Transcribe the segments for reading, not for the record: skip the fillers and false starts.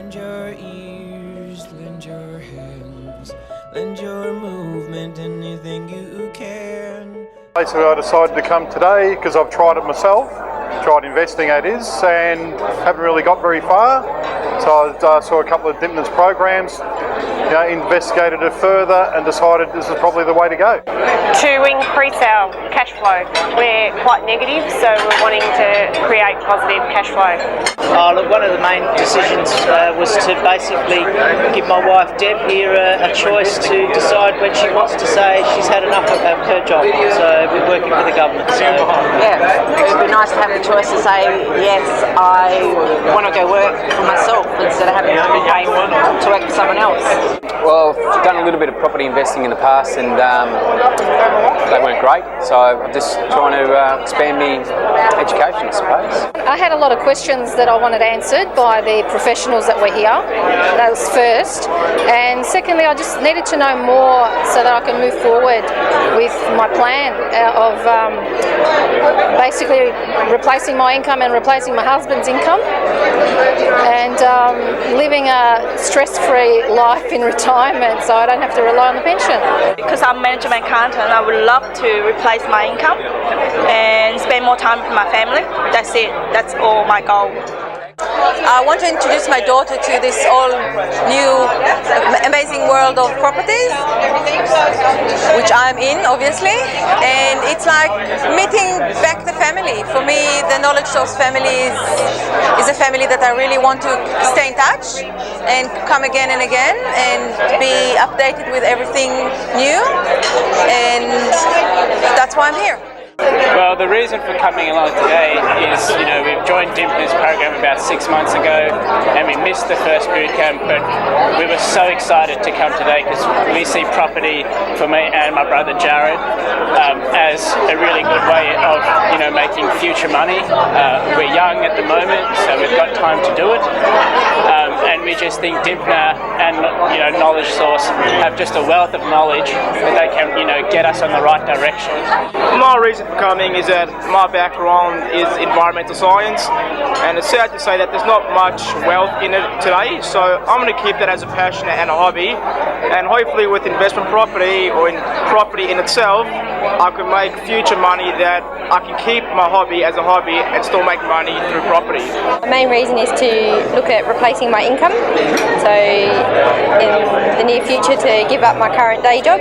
Lend your ears, lend your hands, lend your movement, anything you can. Basically, I decided to come today because I've tried it myself, tried investing that is, and haven't really got very far. So I saw a couple of Dymphna's programs, investigated it further and decided this is probably the way to go. To increase our cash flow. We're quite negative, so we're wanting to create positive cash flow. Look, one of the main decisions was to basically give my wife Deb here a choice to decide when she wants to say she's had enough of her job. So we're working for the government. So. Yeah, it would be nice to have the choice to say, yes, I want to go work for myself instead of having to be paid to work for someone else. Well, I've done a little bit of property investing in the past and they weren't great, so I'm just trying to expand my education, I suppose. I had a lot of questions that I wanted answered by the professionals that were here. That was first. And secondly, I just needed to know more so that I can move forward with my plan of basically replacing my income and replacing my husband's income and living a stress-free life in retirement so I don't have to rely on the pension. Because I'm management accountant, I would love to replace my income and spend more time with my family. That's it. That's all my goal. I want to introduce my daughter to this all new amazing world of properties, which I'm in obviously, and it's like meeting back the family. For me, the knowledge source family is a family that I really want to stay in touch and come again and again and be updated with everything new, and that's why I'm here. Well, the reason for coming along today is, we've joined Dymphna's program about 6 months ago and we missed the first boot camp, but we were so excited to come today because we see property for me and my brother Jared as a really good way of, making future money. We're young at the moment, so we've got time to do it. And we just think Dymphna and, Knowledge Source have just a wealth of knowledge that they can, get us on the right direction. My reason for coming is that my background is environmental science, and it's sad to say that there's not much wealth in it today, so I'm going to keep that as a passion and a hobby, and hopefully with investment property or in property in itself, I can make future money that I can keep my hobby as a hobby and still make money through property. The main reason is to look at replacing my income, so in the near future to give up my current day job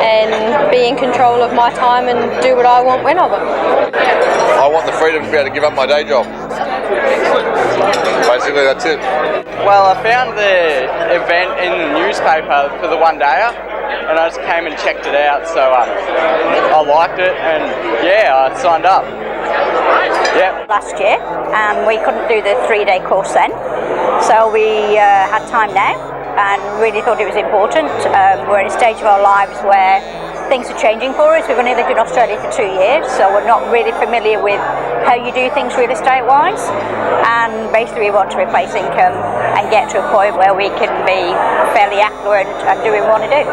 and be in control of my time and do what I want when I want. I want the freedom to be able to give up my day job. Basically, that's it. Well, I found the event in the newspaper for the one-dayer, and I just came and checked it out, so I liked it, and I signed up. Yeah. Last year, we couldn't do the 3-day course then, so we had time now, and really thought it was important. We're at a stage of our lives where things are changing for us. We've only lived in Australia for 2 years, so we're not really familiar with how you do things real estate wise, and basically we want to replace income and get to a point where we can be fairly affluent and do what we want to do.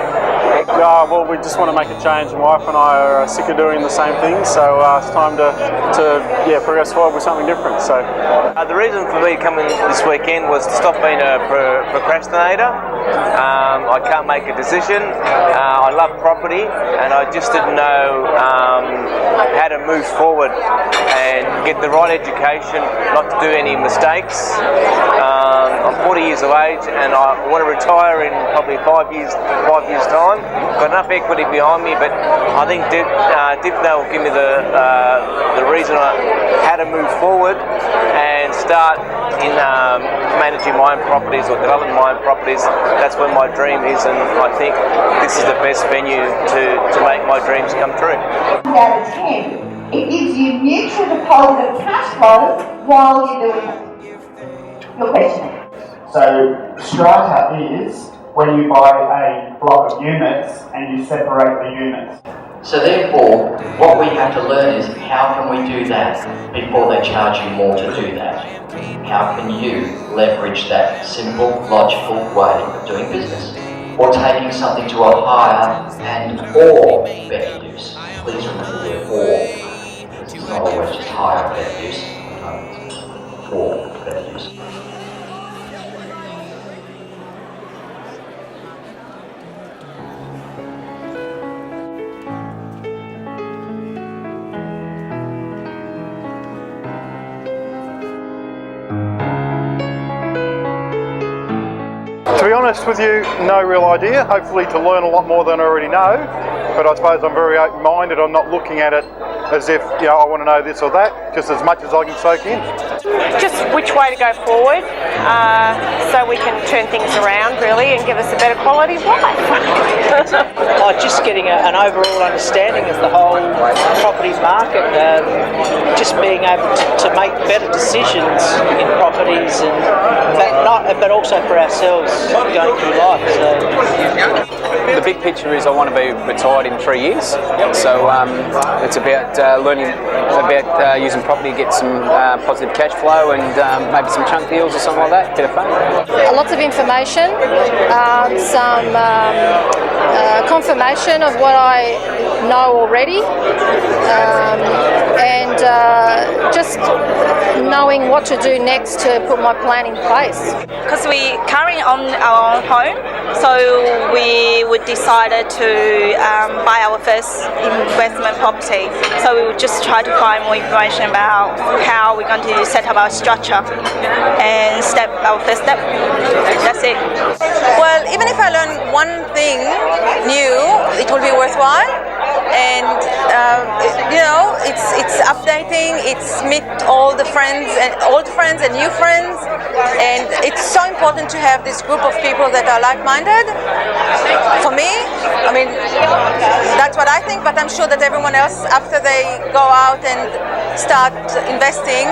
Well, we just want to make a change. My wife and I are sick of doing the same thing, so it's time to progress forward with something different. So the reason for me coming this weekend was to stop being a procrastinator. I can't make a decision. I love property, and I just didn't know how to move forward and get the right education, not to do any mistakes. I'm 40 years of age, and I want to retire in probably 5 years time. Got enough equity behind me, but I think Dymphna will give me the reason how to move forward and start in managing my own properties or developing my own properties. That's where my dream is, and I think this is the best venue to make my dreams come true. Out of 10, it gives you neutral to positive cash flow while you're doing it. Your question. So strata is when you buy a block of units and you separate the units. So therefore, what we have to learn is how can we do that before they charge you more to do that? How can you leverage that simple, logical way of doing business? Or taking something to a higher and or better use. Please remember the or, because it's not always just higher and better use, or better use. honest with you, no real idea. Hopefully to learn a lot more than I already know. But I suppose I'm very open-minded. I'm not looking at it as if, you know, I want to know this or that, just as much as I can soak in. Just which way to go forward, so we can turn things around really and give us a better quality of life. Just getting an overall understanding of the whole property market, just being able to make better decisions in properties, and but also for ourselves going through life. So. The big picture is I want to be retired in 3 years. So it's about learning about using property to get some positive cash flow and maybe some chunk deals or something like that. Bit of fun. Lots of information, some confirmation of what I know already, and just knowing what to do next to put my plan in place. Because we currently own our own home, so we would decided to buy our first investment property. So we would just try to find more information about how we're going to set up our structure and our first step. That's it. Well, even if I learn one thing new, it will be worthwhile. And you know, it's updating. It's meet all the friends and old friends and new friends, and it's so important to have this group of people that are like-minded. For me, I mean, that's what I think. But I'm sure that everyone else, after they go out and start investing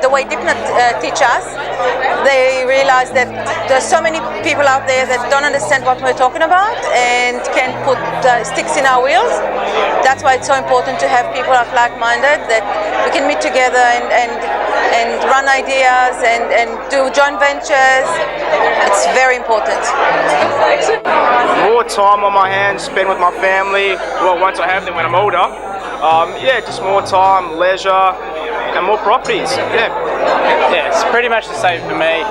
the way Dymphna teach us, they realize that there's so many people out there that don't understand what we're talking about and can put sticks in our wheels. That's why it's so important to have people that are like-minded, that we can meet together and run ideas and do joint ventures. It's very important. More time on my hands, spend with my family. Well, once I have them when I'm older. Just more time, leisure, and more properties. Yeah, it's pretty much the same for me.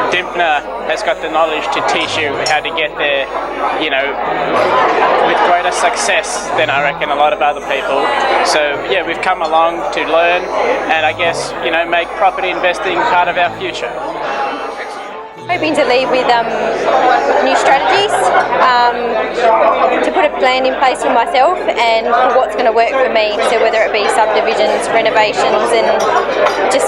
Dymphna has got the knowledge to teach you how to get there, with greater success than I reckon a lot of other people. So yeah, we've come along to learn and I guess, make property investing part of our future. Hoping to leave with new strategies, to put a plan in place for myself and for what's going to work for me. So whether it be subdivisions, renovations, and just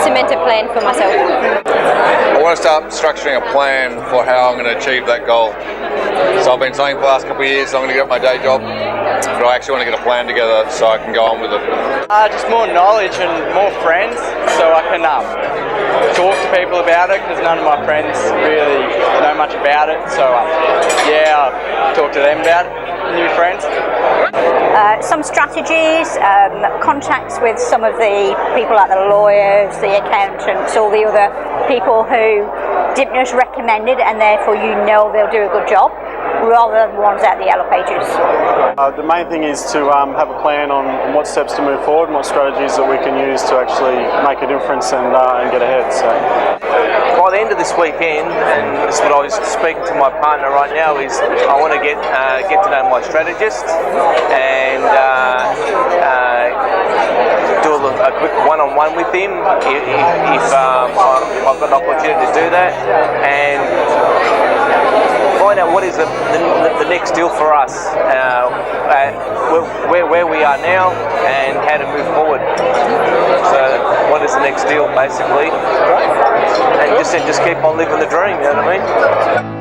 cement a plan for myself. I want to start structuring a plan for how I'm going to achieve that goal. So I've been saying for the last couple of years I'm going to get up my day job, but I actually want to get a plan together so I can go on with it. Just more knowledge and more friends, so I can talk to people about it, because none of my friends really know much about it. So I'll talk to them about it, new friends. Some strategies, contacts with some of the people like the lawyers, the accountants, all the other people who Dymphna's recommended, and therefore they'll do a good job, rather than the ones out the yellow pages. The main thing is to have a plan on what steps to move forward and what strategies that we can use to actually make a difference and get ahead. So. By the end of this weekend, and this is what I was speaking to my partner right now, is I want to get to know my strategist and do a quick one-on-one with him if I've got an opportunity to do that, and find out what is the next deal for us, where we are now and how to move forward. So what is the next deal basically, and just keep on living the dream, you know what I mean?